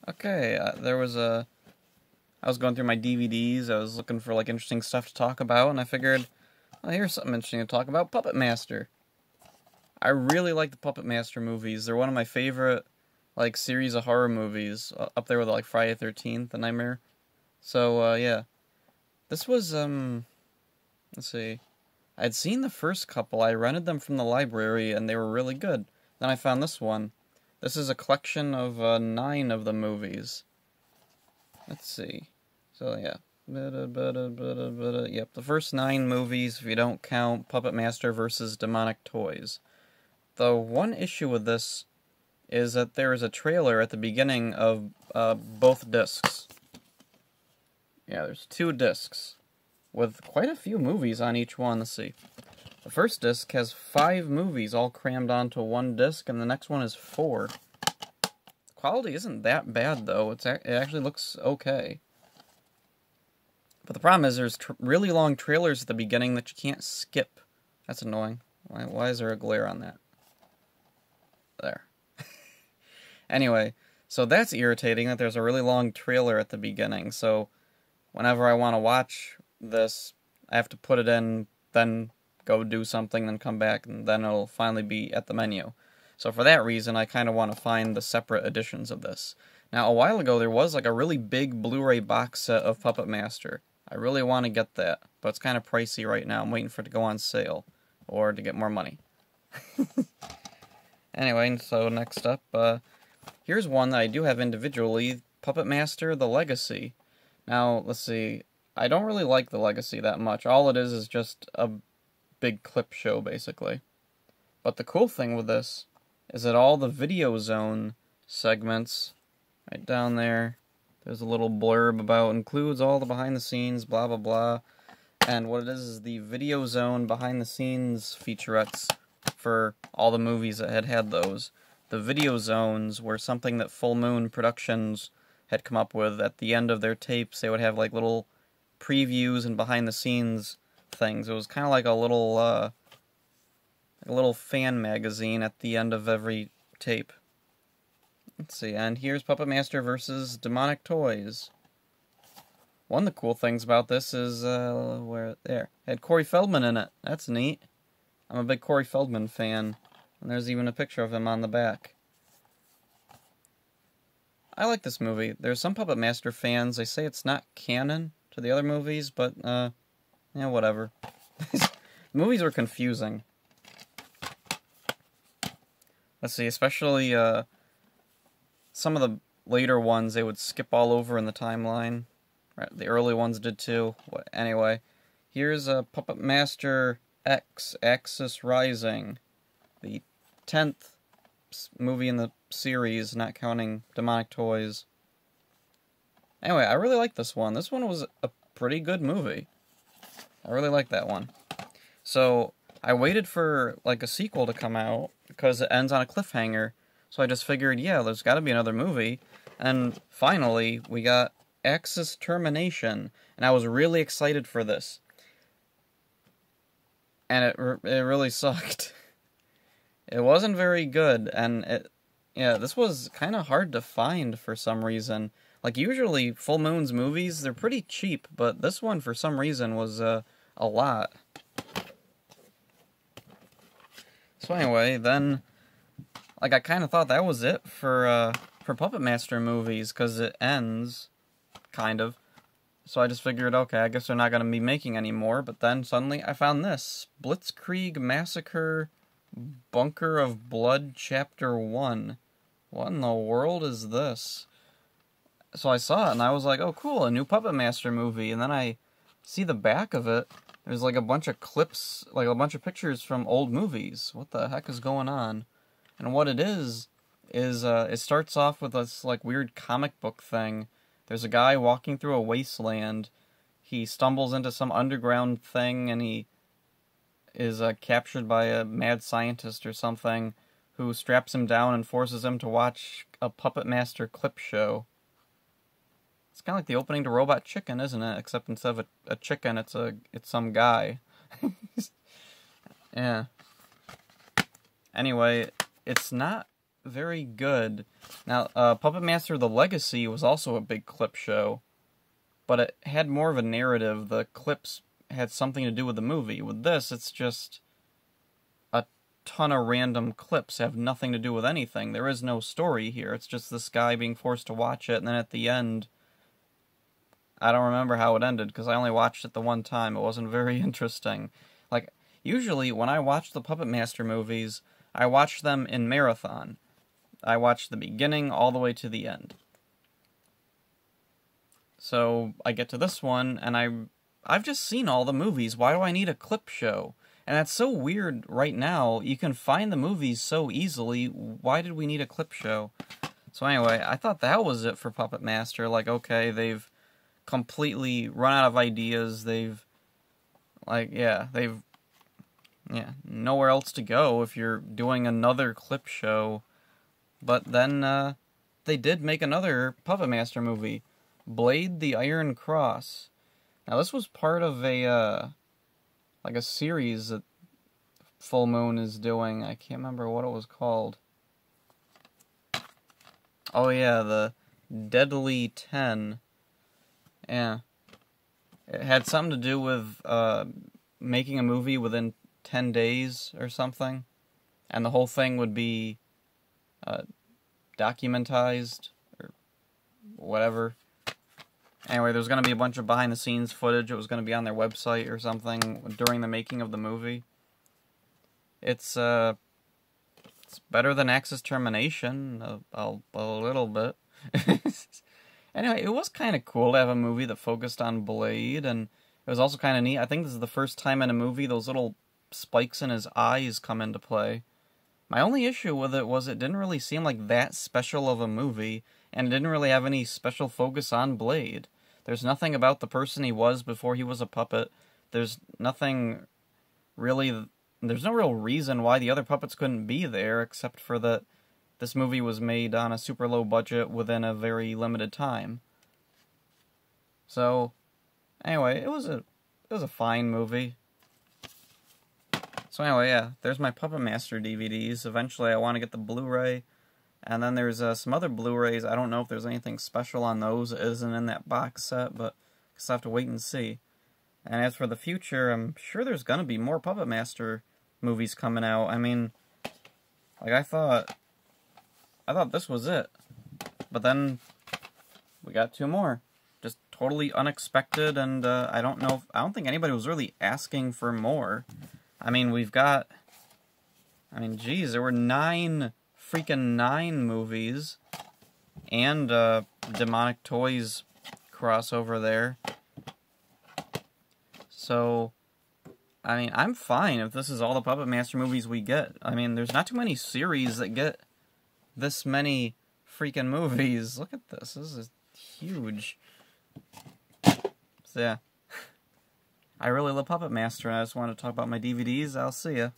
Okay, I was going through my DVDs, I was looking for, like, interesting stuff to talk about, and I figured, oh, here's something interesting to talk about, Puppet Master. I really like the Puppet Master movies. They're one of my favorite, like, series of horror movies, up there with, like, Friday the 13th, The Nightmare. So, yeah. This was, let's see. I'd seen the first couple, I rented them from the library, and they were really good. Then I found this one. This is a collection of 9 of the movies. Let's see. So, yeah. Yep, the first 9 movies, if you don't count Puppet Master versus Demonic Toys. The one issue with this is that there is a trailer at the beginning of both discs. Yeah, there's 2 discs with quite a few movies on each one. Let's see. The first disc has 5 movies all crammed onto one disc, and the next one is 4. The quality isn't that bad, though. It actually looks okay. But the problem is there's really long trailers at the beginning that you can't skip. That's annoying. Why is there a glare on that? There. Anyway, so that's irritating that there's a really long trailer at the beginning. So whenever I want to watch this, I have to put it in, then go do something, then come back, and then it'll finally be at the menu. So for that reason, I kind of want to find the separate editions of this. Now, a while ago, there was like a really big Blu-ray box set of Puppet Master. I really want to get that, but it's kind of pricey right now. I'm waiting for it to go on sale, or to get more money. Anyway, so next up, here's one that I do have individually, Puppet Master: The Legacy. Now, let's see, I don't really like The Legacy that much. All it is just a big clip show, basically. But the cool thing with this is that all the Video Zone segments, right down there, there's a little blurb about, includes all the behind-the-scenes, blah, blah, blah. And what it is the Video Zone behind-the-scenes featurettes for all the movies that had those. The Video Zones were something that Full Moon Productions had come up with. At the end of their tapes, they would have like little previews and behind-the-scenes things. It was kind of like a little fan magazine at the end of every tape. Let's see, and here's Puppet Master versus Demonic Toys. One of the cool things about this is, had Corey Feldman in it. That's neat. I'm a big Corey Feldman fan, and there's even a picture of him on the back. I like this movie. There's some Puppet Master fans, they say it's not canon to the other movies, but, yeah, whatever. The movies were confusing. Let's see, especially, some of the later ones, they would skip all over in the timeline. Right, the early ones did too. Anyway, here's a Puppet Master X, Axis Rising. The 10th movie in the series, not counting Demonic Toys. Anyway, I really like this one. This one was a pretty good movie. I really like that one. So, I waited for, like, a sequel to come out, because it ends on a cliffhanger. So I just figured, yeah, there's got to be another movie. And finally, we got Axis Termination. And I was really excited for this. And it really sucked. It wasn't very good. And this was kind of hard to find for some reason. Like, usually, Full Moon's movies, they're pretty cheap. But this one, for some reason, was a lot. So anyway, then, like, I kind of thought that was it for Puppet Master movies, because it ends, kind of. So I just figured, okay, I guess they're not going to be making any more, but then suddenly I found this, Blitzkrieg Massacre Bunker of Blood Chapter 1. What in the world is this? So I saw it, and I was like, oh cool, a new Puppet Master movie, and then I see the back of it. There's like a bunch of clips, like a bunch of pictures from old movies. What the heck is going on? And what it is it starts off with this like weird comic book thing. There's a guy walking through a wasteland. He stumbles into some underground thing, and he is captured by a mad scientist or something who straps him down and forces him to watch a Puppet Master clip show. It's kind of like the opening to Robot Chicken, isn't it? Except instead of a chicken, it's some guy. Yeah. Anyway, it's not very good. Now, Puppet Master The Legacy was also a big clip show, but it had more of a narrative. The clips had something to do with the movie. With this, it's just a ton of random clips have nothing to do with anything. There is no story here. It's just this guy being forced to watch it, and then at the end, I don't remember how it ended, because I only watched it the one time. It wasn't very interesting. Like, usually, when I watch the Puppet Master movies, I watch them in marathon. I watch the beginning all the way to the end. So, I get to this one, and I've just seen all the movies. Why do I need a clip show? And that's so weird right now. You can find the movies so easily. Why did we need a clip show? So anyway, I thought that was it for Puppet Master. Like, okay, they've completely run out of ideas. They've nowhere else to go if you're doing another clip show. But then, they did make another Puppet Master movie, Blade the Iron Cross. Now, this was part of a series that Full Moon is doing. I can't remember what it was called. Oh yeah, the Deadly 10. Yeah. It had something to do with making a movie within 10 days or something. And the whole thing would be documentized or whatever. Anyway, there's going to be a bunch of behind-the-scenes footage. It was going to be on their website or something during the making of the movie. It's better than Axis Termination, a little bit. Anyway, it was kind of cool to have a movie that focused on Blade, and it was also kind of neat. I think this is the first time in a movie those little spikes in his eyes come into play. My only issue with it was it didn't really seem like that special of a movie, and it didn't really have any special focus on Blade. There's nothing about the person he was before he was a puppet. There's nothing really... There's no real reason why the other puppets couldn't be there, except for that this movie was made on a super low budget within a very limited time. So, anyway, it was a fine movie. So anyway, yeah, there's my Puppet Master DVDs. Eventually I want to get the Blu-ray. And then there's some other Blu-rays. I don't know if there's anything special on those that isn't in that box set, but I guess I'll have to wait and see. And as for the future, I'm sure there's gonna be more Puppet Master movies coming out. I mean, like I thought this was it. But then we got two more. Just totally unexpected, and I don't think anybody was really asking for more. I mean, geez, there were 9 movies, and Demonic Toys crossover there. So, I mean, I'm fine if this is all the Puppet Master movies we get. I mean, there's not too many series that get this many freaking movies. Look at this. This is huge. So, yeah. I really love Puppet Master, and I just want to talk about my DVDs. I'll see ya.